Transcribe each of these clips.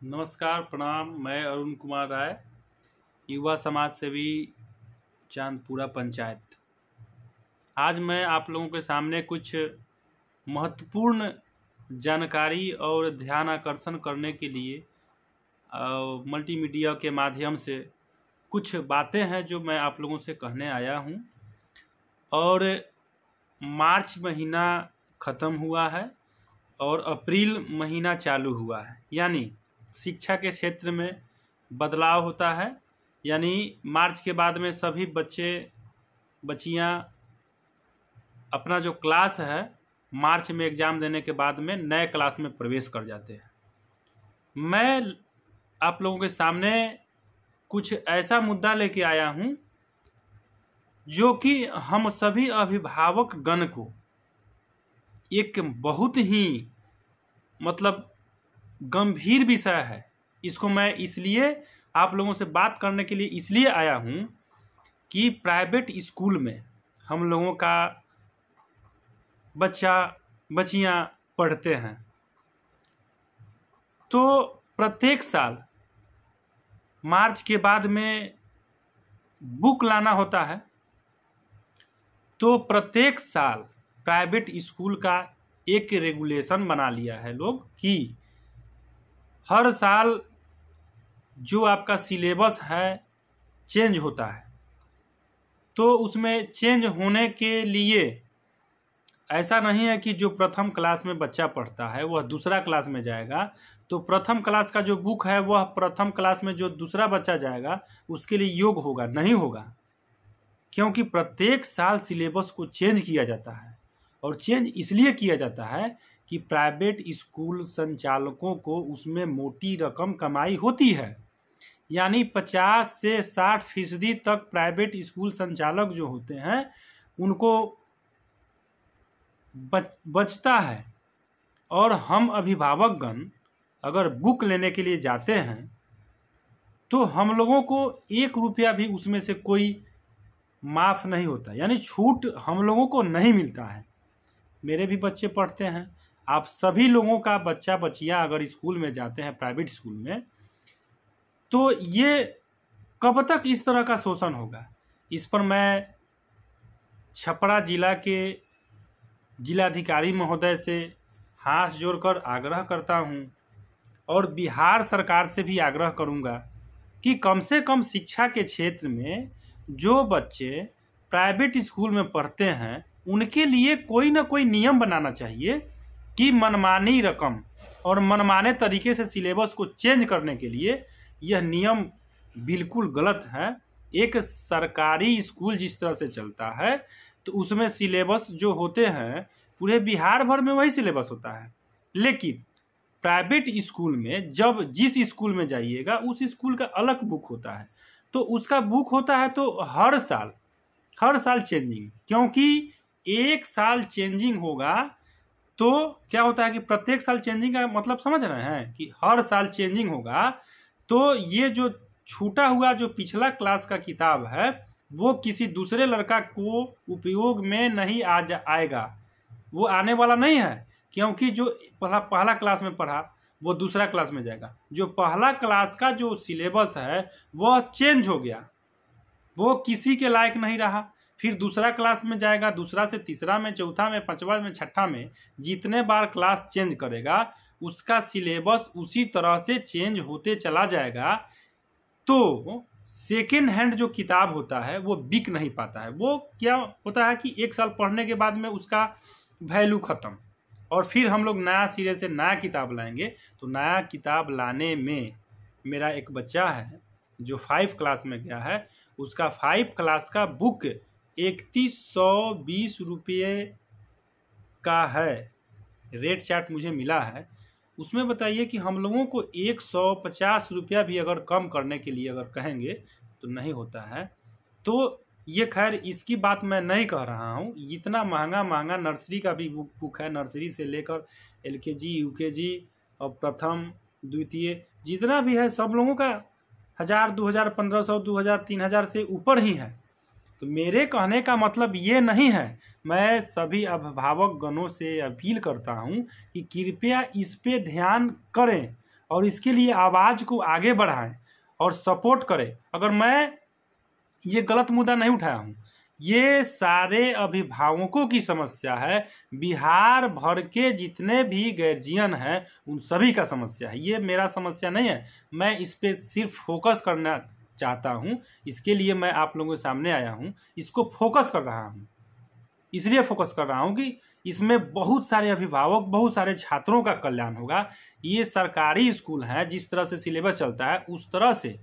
नमस्कार, प्रणाम। मैं अरुण कुमार राय, युवा समाज सेवी, चांदपुरा पंचायत। आज मैं आप लोगों के सामने कुछ महत्वपूर्ण जानकारी और ध्यान आकर्षण करने के लिए मल्टीमीडिया के माध्यम से कुछ बातें हैं जो मैं आप लोगों से कहने आया हूं। और मार्च महीना ख़त्म हुआ है और अप्रैल महीना चालू हुआ है, यानी शिक्षा के क्षेत्र में बदलाव होता है। यानी मार्च के बाद में सभी बच्चियां अपना जो क्लास है मार्च में एग्ज़ाम देने के बाद में नए क्लास में प्रवेश कर जाते हैं। मैं आप लोगों के सामने कुछ ऐसा मुद्दा लेके आया हूं जो कि हम सभी अभिभावक गण को एक बहुत ही गंभीर विषय है। इसको मैं इसलिए आप लोगों से बात करने के लिए इसलिए आया हूं कि प्राइवेट स्कूल में हम लोगों का बच्चियां पढ़ते हैं, तो प्रत्येक साल मार्च के बाद में बुक लाना होता है। तो प्रत्येक साल प्राइवेट स्कूल का एक रेगुलेशन बना लिया है लोग कि हर साल जो आपका सिलेबस है चेंज होता है। तो उसमें चेंज होने के लिए ऐसा नहीं है कि जो प्रथम क्लास में बच्चा पढ़ता है वह दूसरा क्लास में जाएगा, तो प्रथम क्लास का जो बुक है वह प्रथम क्लास में जो दूसरा बच्चा जाएगा उसके लिए योग्य होगा, नहीं होगा। क्योंकि प्रत्येक साल सिलेबस को चेंज किया जाता है, और चेंज इसलिए किया जाता है कि प्राइवेट स्कूल संचालकों को उसमें मोटी रकम कमाई होती है। यानी 50 से 60% तक प्राइवेट स्कूल संचालक जो होते हैं उनको बचता है। और हम अभिभावकगण अगर बुक लेने के लिए जाते हैं तो हम लोगों को 1 रुपया भी उसमें से कोई माफ़ नहीं होता, यानी छूट हम लोगों को नहीं मिलता है। मेरे भी बच्चे पढ़ते हैं, आप सभी लोगों का बच्चियां अगर स्कूल में जाते हैं प्राइवेट स्कूल में, तो ये कब तक इस तरह का शोषण होगा। इस पर मैं छपरा जिला के जिलाधिकारी महोदय से हाथ जोड़कर आग्रह करता हूं, और बिहार सरकार से भी आग्रह करूंगा कि कम से कम शिक्षा के क्षेत्र में जो बच्चे प्राइवेट स्कूल में पढ़ते हैं उनके लिए कोई ना कोई नियम बनाना चाहिए कि मनमानी रकम और मनमाने तरीके से सिलेबस को चेंज करने के लिए यह नियम बिल्कुल गलत है। एक सरकारी स्कूल जिस तरह से चलता है तो उसमें सिलेबस जो होते हैं पूरे बिहार भर में वही सिलेबस होता है, लेकिन प्राइवेट स्कूल में जब जिस स्कूल में जाइएगा उस स्कूल का अलग बुक होता है। तो उसका बुक होता है तो हर साल चेंजिंग, क्योंकि एक साल चेंजिंग होगा तो क्या होता है कि प्रत्येक साल चेंजिंग का मतलब समझ रहे हैं कि हर साल चेंजिंग होगा। तो ये जो छूटा हुआ जो पिछला क्लास का किताब है वो किसी दूसरे लड़का को उपयोग में नहीं आएगा, वो आने वाला नहीं है। क्योंकि जो पहला क्लास में पढ़ा वो दूसरा क्लास में जाएगा, जो पहला क्लास का जो सिलेबस है वह चेंज हो गया, वो किसी के लायक नहीं रहा। फिर दूसरा क्लास में जाएगा, दूसरा से तीसरा में, चौथा में, पांचवा में, छठा में, जितने बार क्लास चेंज करेगा उसका सिलेबस उसी तरह से चेंज होते चला जाएगा। तो सेकेंड हैंड जो किताब होता है वो बिक नहीं पाता है। वो क्या होता है कि 1 साल पढ़ने के बाद में उसका वैल्यू ख़त्म, और फिर हम लोग नया सिरे से नया किताब लाएंगे। तो नया किताब लाने में मेरा एक बच्चा है जो 5 क्लास में गया है, उसका 5 क्लास का बुक 3120 रुपये का है। रेट चार्ट मुझे मिला है, उसमें बताइए कि हम लोगों को 150 रुपया भी अगर कम करने के लिए अगर कहेंगे तो नहीं होता है। तो ये खैर इसकी बात मैं नहीं कह रहा हूँ। इतना महंगा नर्सरी का भी बुक है, नर्सरी से लेकर LKG UKG और प्रथम द्वितीय जितना भी है सब लोगों का 1000 2000 1500 2000 3000 से ऊपर ही है। तो मेरे कहने का मतलब ये नहीं है, मैं सभी अभिभावक गणों से अपील करता हूं कि कृपया इस पे ध्यान करें और इसके लिए आवाज़ को आगे बढ़ाएं और सपोर्ट करें। अगर मैं ये गलत मुद्दा नहीं उठाया हूँ, ये सारे अभिभावकों की समस्या है, बिहार भर के जितने भी गार्जियन हैं उन सभी का समस्या है। ये मेरा समस्या नहीं है, मैं इस पे सिर्फ फोकस करना चाहता हूँ, इसके लिए मैं आप लोगों के सामने आया हूँ, इसको फोकस कर रहा हूँ। इसलिए फोकस कर रहा हूँ कि इसमें बहुत सारे अभिभावक, बहुत सारे छात्रों का कल्याण होगा। ये सरकारी स्कूल हैं, जिस तरह से सिलेबस चलता है उस तरह से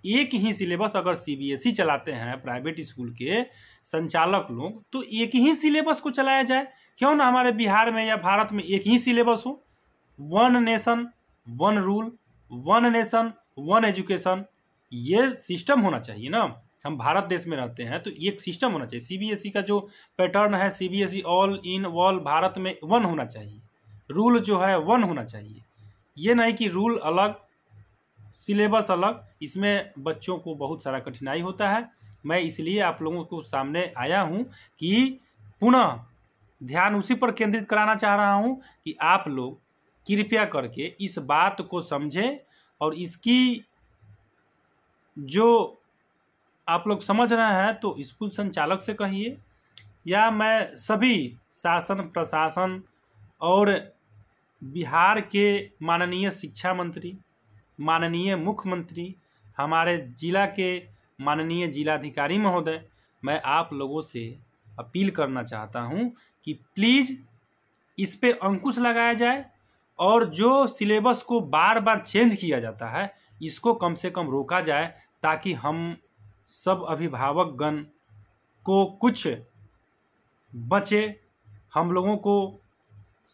एक ही सिलेबस अगर सीबीएसई चलाते हैं प्राइवेट स्कूल के संचालक लोग, तो एक ही सिलेबस को चलाया जाए। क्यों ना हमारे बिहार में या भारत में एक ही सिलेबस हो। One nation one rule, one nation one education, ये सिस्टम होना चाहिए ना। हम भारत देश में रहते हैं तो एक सिस्टम होना चाहिए। सीबीएसई का जो पैटर्न है, CBSE all in all Bharat में वन होना चाहिए, रूल जो है वन होना चाहिए। ये नहीं कि रूल अलग सिलेबस अलग, इसमें बच्चों को बहुत सारा कठिनाई होता है। मैं इसलिए आप लोगों को सामने आया हूं कि पुनः ध्यान उसी पर केंद्रित कराना चाह रहा हूं कि आप लोग कृपया करके इस बात को समझें और इसकी जो आप लोग समझ रहे हैं तो स्कूल संचालक से कहिए, या मैं सभी शासन प्रशासन और बिहार के माननीय शिक्षा मंत्री, माननीय मुख्यमंत्री, हमारे जिला के माननीय जिलाधिकारी महोदय, मैं आप लोगों से अपील करना चाहता हूं कि प्लीज़ इस पे अंकुश लगाया जाए और जो सिलेबस को बार बार चेंज किया जाता है इसको कम से कम रोका जाए, ताकि हम सब अभिभावकगण को कुछ बचे। हम लोगों को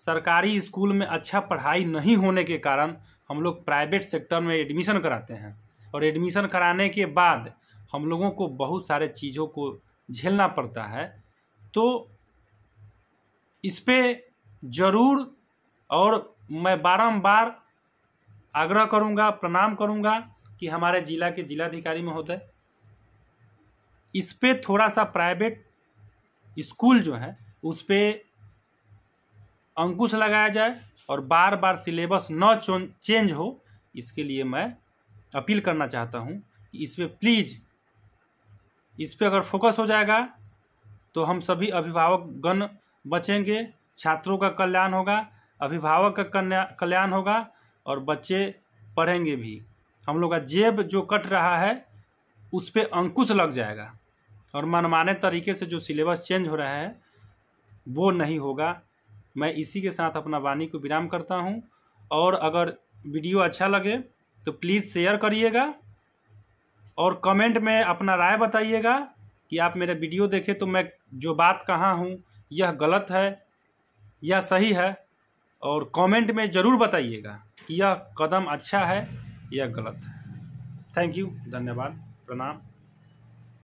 सरकारी स्कूल में अच्छा पढ़ाई नहीं होने के कारण हम लोग प्राइवेट सेक्टर में एडमिशन कराते हैं और एडमिशन कराने के बाद हम लोगों को बहुत सारे चीज़ों को झेलना पड़ता है। तो इस पे ज़रूर, और मैं बारंबार आग्रह करूंगा, प्रणाम करूंगा कि हमारे जिला के जिलाधिकारी महोदय इस पे थोड़ा सा प्राइवेट स्कूल जो है उस पे अंकुश लगाया जाए और बार बार सिलेबस न चेंज हो। इसके लिए मैं अपील करना चाहता हूं कि इस पे प्लीज़, इस पे अगर फोकस हो जाएगा तो हम सभी अभिभावकगण बचेंगे, छात्रों का कल्याण होगा, अभिभावक का कल्याण होगा और बच्चे पढ़ेंगे भी। हम लोग का जेब जो कट रहा है उस पे अंकुश लग जाएगा और मनमाने तरीके से जो सिलेबस चेंज हो रहा है वो नहीं होगा। मैं इसी के साथ अपना वाणी को विराम करता हूं, और अगर वीडियो अच्छा लगे तो प्लीज़ शेयर करिएगा और कमेंट में अपना राय बताइएगा कि आप मेरा वीडियो देखें तो मैं जो बात कहा हूं यह गलत है या सही है, और कमेंट में ज़रूर बताइएगा कि यह कदम अच्छा है या गलत है। थैंक यू, धन्यवाद, प्रणाम।